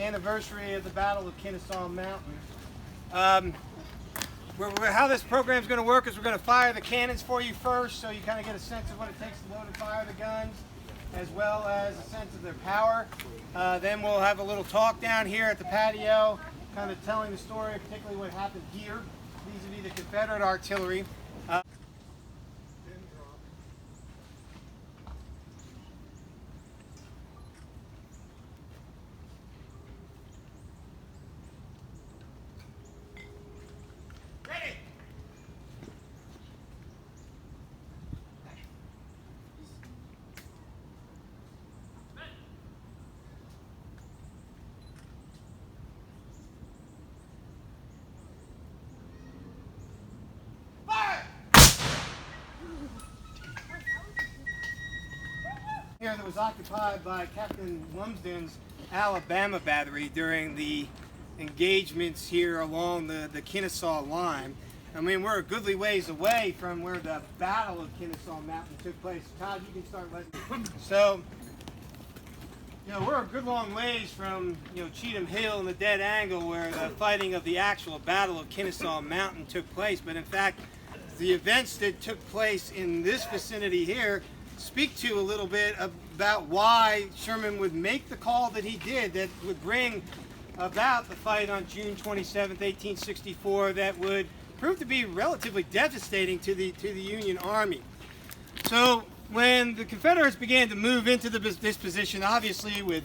anniversary of the Battle of Kennesaw Mountain. How this program is going to work is we're going to fire the cannons for you first, so you kind of get a sense of what it takes to load and fire the guns, as well as a sense of their power. Then we'll have a little talk down here at the patio, kind of telling the story, particularly what happened here vis-a-vis the Confederate artillery. Here that was occupied by Captain Lumsden's Alabama battery during the engagements here along the Kennesaw line. I mean, we're a goodly ways away from where the Battle of Kennesaw Mountain took place. Todd, you can start letting. So, we're a good long ways from, Cheatham Hill and the Dead Angle where the fighting of the actual Battle of Kennesaw Mountain took place. But in fact, the events that took place in this vicinity here speak to a little bit about why Sherman would make the call that he did, that would bring about the fight on June 27, 1864, that would prove to be relatively devastating to the Union Army. So when the Confederates began to move into this position, obviously with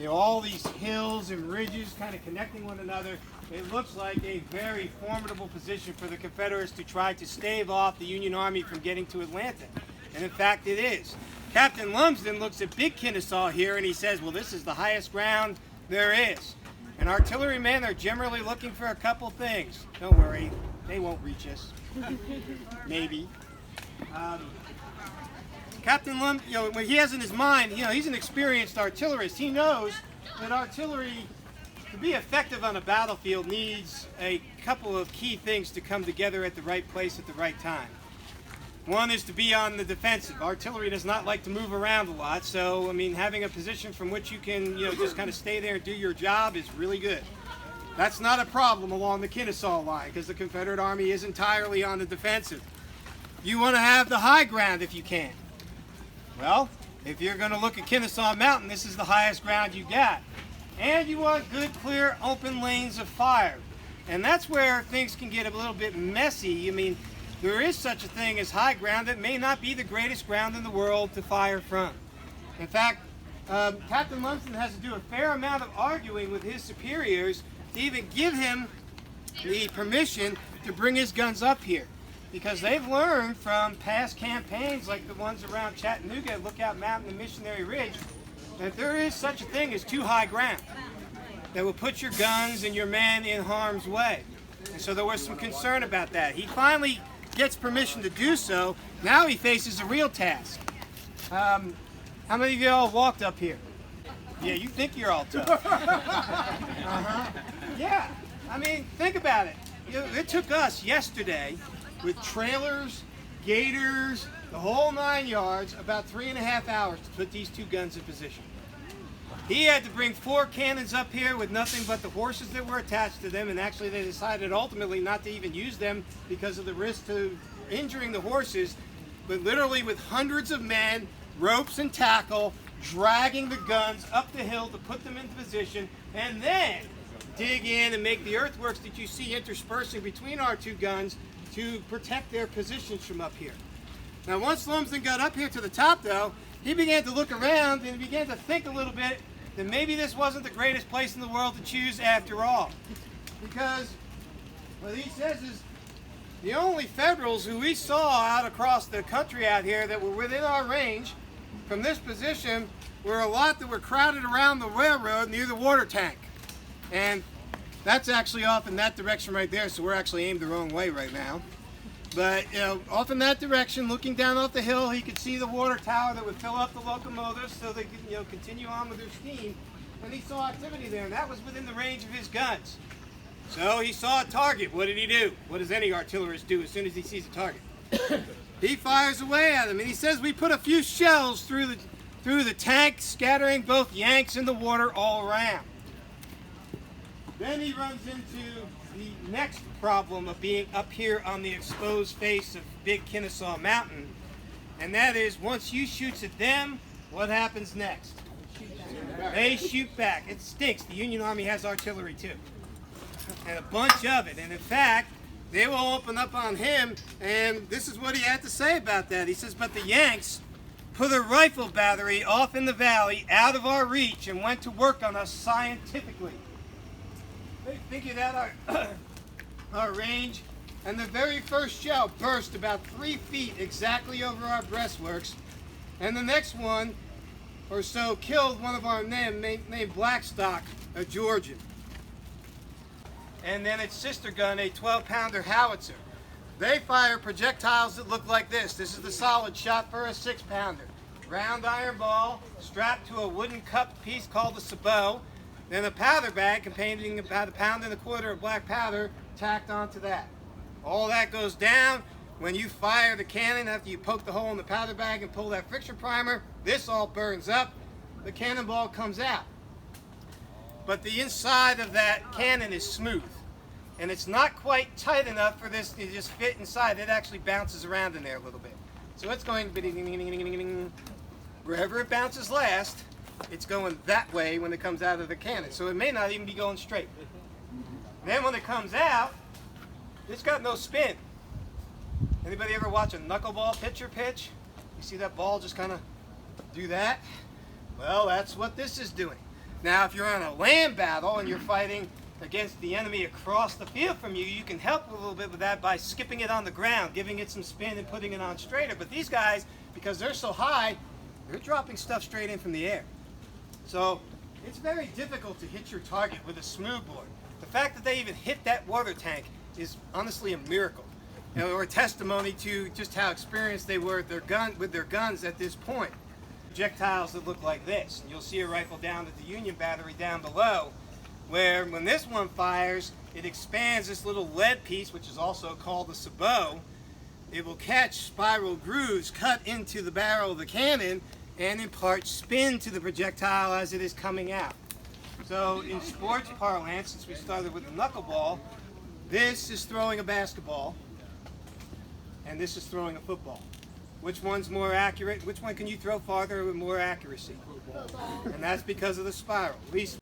all these hills and ridges kind of connecting one another, it looks like a very formidable position for the Confederates to try to stave off the Union Army from getting to Atlanta. And in fact, it is. Captain Lumsden looks at Big Kennesaw here and he says, well, this is the highest ground there is. And artillerymen are generally looking for a couple things. Don't worry, they won't reach us. Maybe. Captain Lumsden, what he has in his mind, he's an experienced artillerist. He knows that artillery, to be effective on a battlefield, needs a couple of key things to come together at the right place at the right time. One is to be on the defensive. Artillery does not like to move around a lot, so having a position from which you can just kind of stay there and do your job is really good. That's not a problem along the Kennesaw line because the Confederate Army is entirely on the defensive. You want to have the high ground if you can. Well, if you're going to look at Kennesaw Mountain, this is the highest ground you got. And you want good, clear, open lanes of fire. And that's where things can get a little bit messy. There is such a thing as high ground that may not be the greatest ground in the world to fire from. In fact, Captain Lumsden has to do a fair amount of arguing with his superiors to even give him the permission to bring his guns up here. Because they've learned from past campaigns like the ones around Chattanooga, Lookout Mountain, and Missionary Ridge, that there is such a thing as too high ground that will put your guns and your men in harm's way. And so there was some concern about that. He finally gets permission to do so. Now he faces a real task. How many of you all walked up here? Yeah, you think you're all tough. Yeah, think about it. It took us yesterday with trailers, gators, the whole 9 yards, about 3.5 hours to put these two guns in position. He had to bring 4 cannons up here with nothing but the horses that were attached to them, and actually they decided ultimately not to even use them because of the risk to injuring the horses, but literally with hundreds of men, ropes and tackle, dragging the guns up the hill to put them into position, and then dig in and make the earthworks that you see interspersing between our two guns to protect their positions from up here. Now once Lumsden got up here to the top though, he began to look around and began to think a little bit that maybe this wasn't the greatest place in the world to choose after all. Because what he says is the only Federals who we saw out across the country out here that were within our range from this position were a lot that were crowded around the railroad near the water tank. And that's actually off in that direction right there, so we're actually aimed the wrong way right now. But, off in that direction, looking down off the hill, he could see the water tower that would fill up the locomotives so they could, continue on with their steam. And he saw activity there, and that was within the range of his guns. So he saw a target. What did he do? What does any artillerist do as soon as he sees a target? He fires away at him, and he says, we put a few shells through the tank, scattering both Yanks and the water all around. Then he runs into the next problem of being up here on the exposed face of big Kennesaw Mountain, and that is once you shoots at them, what happens next? They shoot back. It stinks. The Union Army has artillery too, and a bunch of it. And in fact, they will open up on him, and this is what he had to say about that. He says, but the Yanks put a rifle battery off in the valley out of our reach and went to work on us scientifically. They figured out our range, and the very first shell burst about 3 feet exactly over our breastworks, and the next one or so killed one of our men named Blackstock, a Georgian. And then its sister gun, a 12-pounder howitzer. They fire projectiles that look like this. This is the solid shot for a 6-pounder. Round iron ball strapped to a wooden cup piece called a sabot. Then a powder bag containing about 1.25 pounds of black powder tacked onto that. All that goes down. When you fire the cannon, after you poke the hole in the powder bag and pull that friction primer, this all burns up. The cannonball comes out. But the inside of that cannon is smooth, and it's not quite tight enough for this to just fit inside. It actually bounces around in there a little bit. So it's going wherever it bounces last, it's going that way when it comes out of the cannon. So it may not even be going straight. Then when it comes out, it's got no spin. Anybody ever watch a knuckleball pitcher pitch? You see that ball just kind of do that? Well, that's what this is doing. Now, if you're on a land battle and you're fighting against the enemy across the field from you, you can help a little bit with that by skipping it on the ground, giving it some spin and putting it on straighter. But these guys, because they're so high, they're dropping stuff straight in from the air. So it's very difficult to hit your target with a smoothbore. The fact that they even hit that water tank is honestly a miracle, or a testimony to just how experienced they were with their guns at this point. Projectiles that look like this, and you'll see a rifle down at the Union battery down below, where when this one fires, it expands this little lead piece, which is also called a sabot. It will catch spiral grooves cut into the barrel of the cannon and impart spin to the projectile as it is coming out. So in sports parlance, since we started with the knuckleball, this is throwing a basketball, and this is throwing a football. Which one's more accurate? Which one can you throw farther with more accuracy? And that's because of the spiral. At least